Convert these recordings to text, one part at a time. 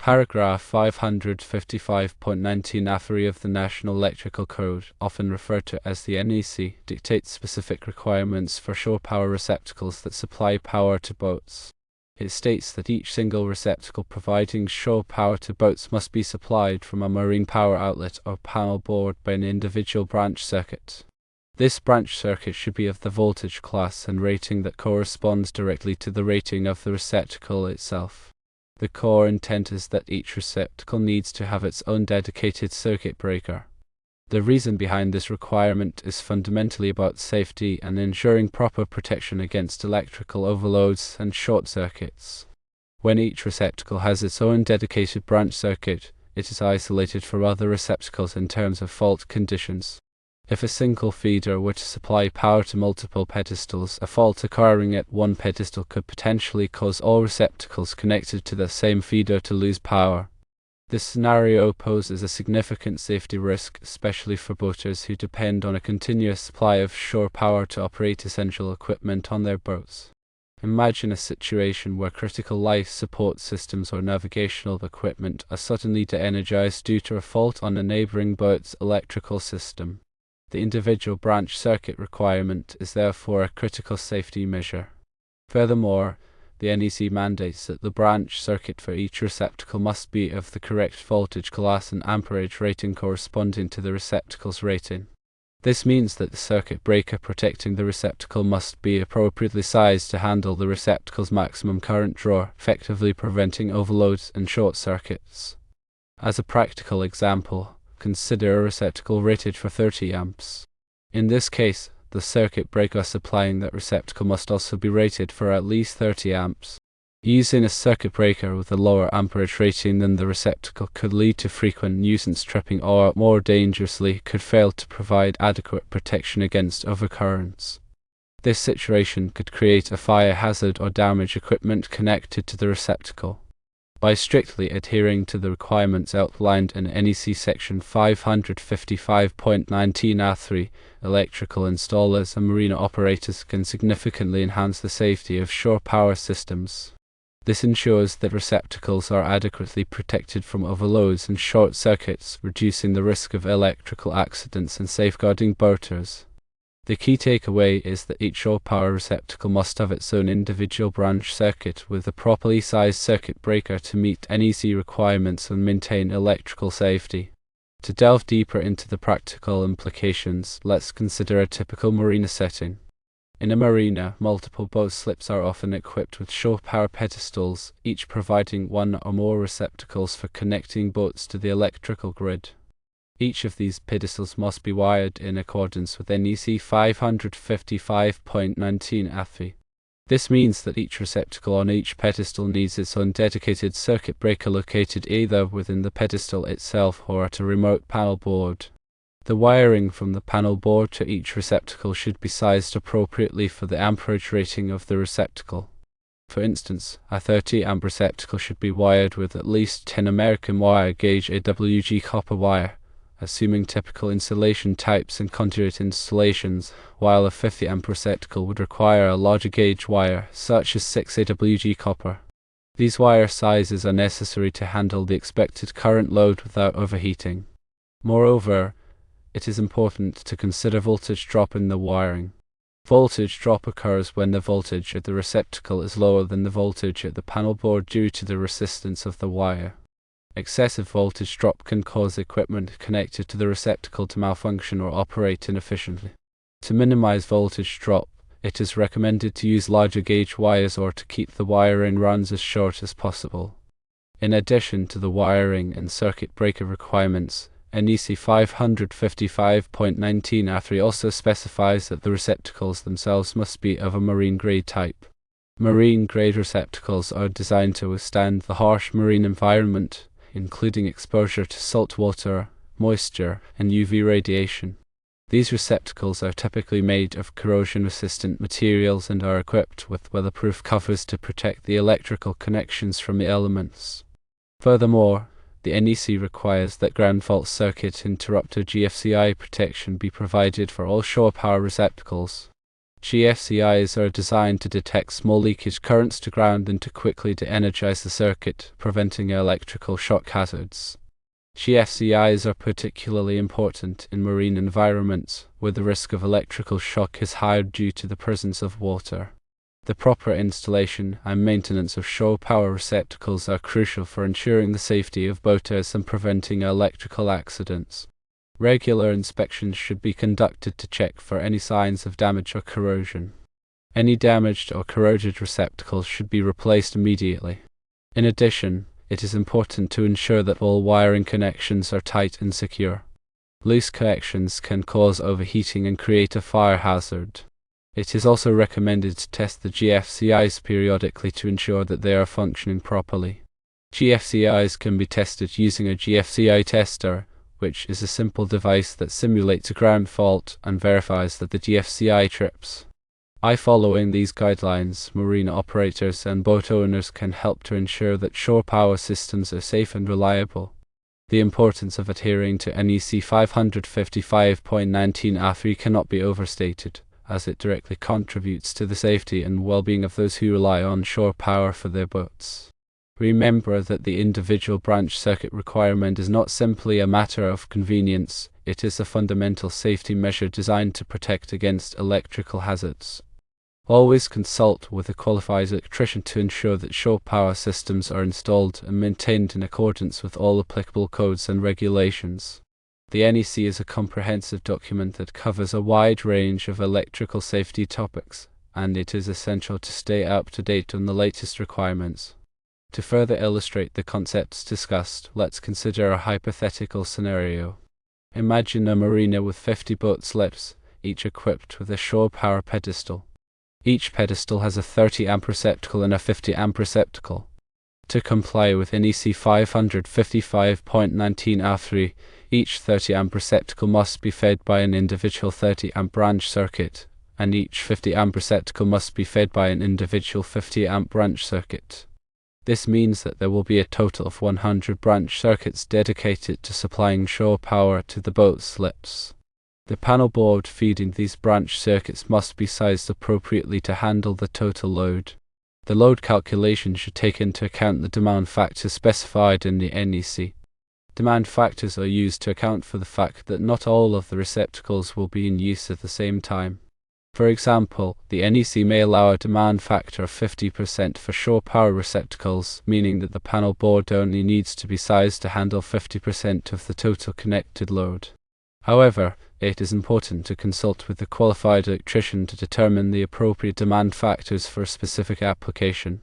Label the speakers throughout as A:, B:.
A: Paragraph 555.19 A3 of the National Electrical Code, often referred to as the NEC, dictates specific requirements for shore power receptacles that supply power to boats. It states that each single receptacle providing shore power to boats must be supplied from a marine power outlet or panel board by an individual branch circuit. This branch circuit should be of the voltage class and rating that corresponds directly to the rating of the receptacle itself. The core intent is that each receptacle needs to have its own dedicated circuit breaker. The reason behind this requirement is fundamentally about safety and ensuring proper protection against electrical overloads and short circuits. When each receptacle has its own dedicated branch circuit, it is isolated from other receptacles in terms of fault conditions. If a single feeder were to supply power to multiple pedestals, a fault occurring at one pedestal could potentially cause all receptacles connected to the same feeder to lose power. This scenario poses a significant safety risk, especially for boaters who depend on a continuous supply of shore power to operate essential equipment on their boats. Imagine a situation where critical life support systems or navigational equipment are suddenly de-energized due to a fault on a neighboring boat's electrical system. The individual branch circuit requirement is therefore a critical safety measure. Furthermore, the NEC mandates that the branch circuit for each receptacle must be of the correct voltage class and amperage rating corresponding to the receptacle's rating. This means that the circuit breaker protecting the receptacle must be appropriately sized to handle the receptacle's maximum current draw, effectively preventing overloads and short circuits. As a practical example, consider a receptacle rated for 30 amps. In this case, the circuit breaker supplying that receptacle must also be rated for at least 30 amps. Using a circuit breaker with a lower amperage rating than the receptacle could lead to frequent nuisance tripping or, more dangerously, could fail to provide adequate protection against overcurrents. This situation could create a fire hazard or damage equipment connected to the receptacle. By strictly adhering to the requirements outlined in NEC Section 555.19 A3, electrical installers and marina operators can significantly enhance the safety of shore power systems. This ensures that receptacles are adequately protected from overloads and short circuits, reducing the risk of electrical accidents and safeguarding boaters. The key takeaway is that each shore power receptacle must have its own individual branch circuit with a properly sized circuit breaker to meet NEC requirements and maintain electrical safety. To delve deeper into the practical implications, let's consider a typical marina setting. In a marina, multiple boat slips are often equipped with shore power pedestals, each providing one or more receptacles for connecting boats to the electrical grid. Each of these pedestals must be wired in accordance with NEC 555.19 A3. This means that each receptacle on each pedestal needs its own dedicated circuit breaker located either within the pedestal itself or at a remote panel board. The wiring from the panel board to each receptacle should be sized appropriately for the amperage rating of the receptacle. For instance, a 30 amp receptacle should be wired with at least 10 American wire gauge AWG copper wire, assuming typical insulation types and conduit installations, while a 50 amp receptacle would require a larger gauge wire, such as 6 AWG copper. These wire sizes are necessary to handle the expected current load without overheating. Moreover, it is important to consider voltage drop in the wiring. Voltage drop occurs when the voltage at the receptacle is lower than the voltage at the panel board due to the resistance of the wire. Excessive voltage drop can cause equipment connected to the receptacle to malfunction or operate inefficiently. To minimize voltage drop, it is recommended to use larger gauge wires or to keep the wiring runs as short as possible. In addition to the wiring and circuit breaker requirements, NEC 555.19 A3 also specifies that the receptacles themselves must be of a marine-grade type. Marine-grade receptacles are designed to withstand the harsh marine environment, including exposure to salt water, moisture, and UV radiation. These receptacles are typically made of corrosion-resistant materials and are equipped with weatherproof covers to protect the electrical connections from the elements. Furthermore, the NEC requires that ground fault circuit interrupter GFCI protection be provided for all shore power receptacles. GFCIs are designed to detect small leakage currents to ground and to quickly de-energize the circuit, preventing electrical shock hazards. GFCIs are particularly important in marine environments, where the risk of electrical shock is higher due to the presence of water. The proper installation and maintenance of shore power receptacles are crucial for ensuring the safety of boaters and preventing electrical accidents. Regular inspections should be conducted to check for any signs of damage or corrosion. Any damaged or corroded receptacles should be replaced immediately. In addition, it is important to ensure that all wiring connections are tight and secure. Loose connections can cause overheating and create a fire hazard. It is also recommended to test the GFCIs periodically to ensure that they are functioning properly. GFCIs can be tested using a GFCI tester, which is a simple device that simulates a ground fault and verifies that the GFCI trips. By following these guidelines, marine operators and boat owners can help to ensure that shore power systems are safe and reliable. The importance of adhering to NEC 555.19 A3 cannot be overstated, as it directly contributes to the safety and well-being of those who rely on shore power for their boats. Remember that the individual branch circuit requirement is not simply a matter of convenience, it is a fundamental safety measure designed to protect against electrical hazards. Always consult with a qualified electrician to ensure that shore power systems are installed and maintained in accordance with all applicable codes and regulations. The NEC is a comprehensive document that covers a wide range of electrical safety topics, and it is essential to stay up to date on the latest requirements. To further illustrate the concepts discussed, let's consider a hypothetical scenario. Imagine a marina with 50 boat slips, each equipped with a shore power pedestal. Each pedestal has a 30-amp receptacle and a 50-amp receptacle. To comply with NEC 555.19 A3, each 30-amp receptacle must be fed by an individual 30-amp branch circuit, and each 50-amp receptacle must be fed by an individual 50-amp branch circuit. This means that there will be a total of 100 branch circuits dedicated to supplying shore power to the boat slips. The panel board feeding these branch circuits must be sized appropriately to handle the total load. The load calculation should take into account the demand factors specified in the NEC. Demand factors are used to account for the fact that not all of the receptacles will be in use at the same time. For example, the NEC may allow a demand factor of 50% for shore power receptacles, meaning that the panel board only needs to be sized to handle 50% of the total connected load. However, it is important to consult with a qualified electrician to determine the appropriate demand factors for a specific application.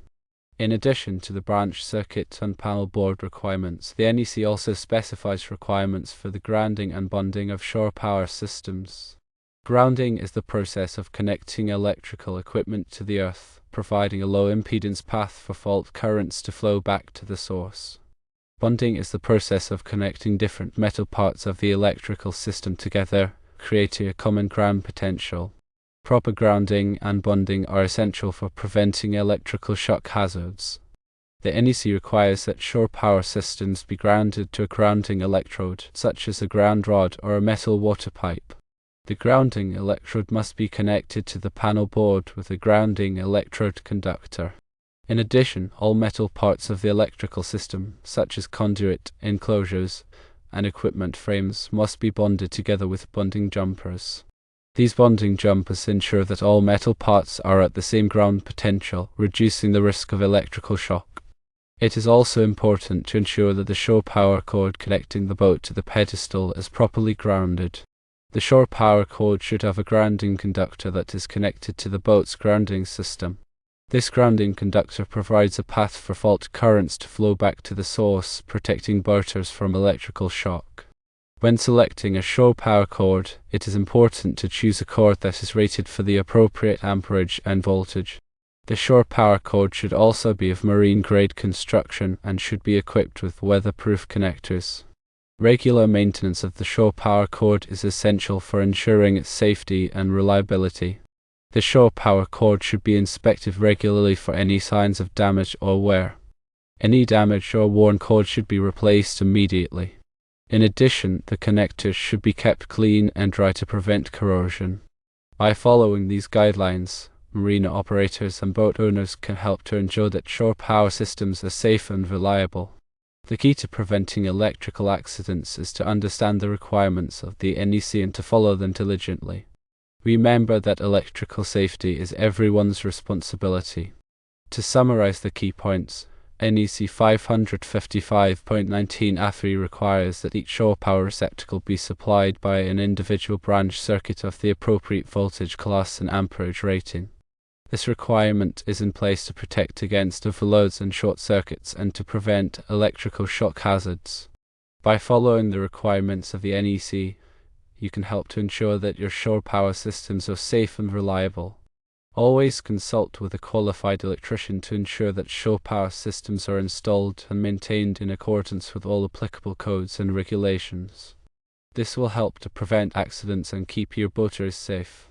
A: In addition to the branch circuit and panel board requirements, the NEC also specifies requirements for the grounding and bonding of shore power systems. Grounding is the process of connecting electrical equipment to the earth, providing a low impedance path for fault currents to flow back to the source. Bonding is the process of connecting different metal parts of the electrical system together, creating a common ground potential. Proper grounding and bonding are essential for preventing electrical shock hazards. The NEC requires that shore power systems be grounded to a grounding electrode, such as a ground rod or a metal water pipe. The grounding electrode must be connected to the panel board with a grounding electrode conductor. In addition, all metal parts of the electrical system, such as conduit, enclosures, and equipment frames, must be bonded together with bonding jumpers. These bonding jumpers ensure that all metal parts are at the same ground potential, reducing the risk of electrical shock. It is also important to ensure that the shore power cord connecting the boat to the pedestal is properly grounded. The shore power cord should have a grounding conductor that is connected to the boat's grounding system. This grounding conductor provides a path for fault currents to flow back to the source, protecting boaters from electrical shock. When selecting a shore power cord, it is important to choose a cord that is rated for the appropriate amperage and voltage. The shore power cord should also be of marine-grade construction and should be equipped with weatherproof connectors. Regular maintenance of the shore power cord is essential for ensuring its safety and reliability. The shore power cord should be inspected regularly for any signs of damage or wear. Any damaged or worn cord should be replaced immediately. In addition, the connectors should be kept clean and dry to prevent corrosion. By following these guidelines, marina operators and boat owners can help to ensure that shore power systems are safe and reliable. The key to preventing electrical accidents is to understand the requirements of the NEC and to follow them diligently. Remember that electrical safety is everyone's responsibility. To summarize the key points, NEC 555.19 AFRI requires that each shore power receptacle be supplied by an individual branch circuit of the appropriate voltage class and amperage rating. This requirement is in place to protect against overloads and short circuits and to prevent electrical shock hazards. By following the requirements of the NEC, you can help to ensure that your shore power systems are safe and reliable. Always consult with a qualified electrician to ensure that shore power systems are installed and maintained in accordance with all applicable codes and regulations. This will help to prevent accidents and keep your boaters safe.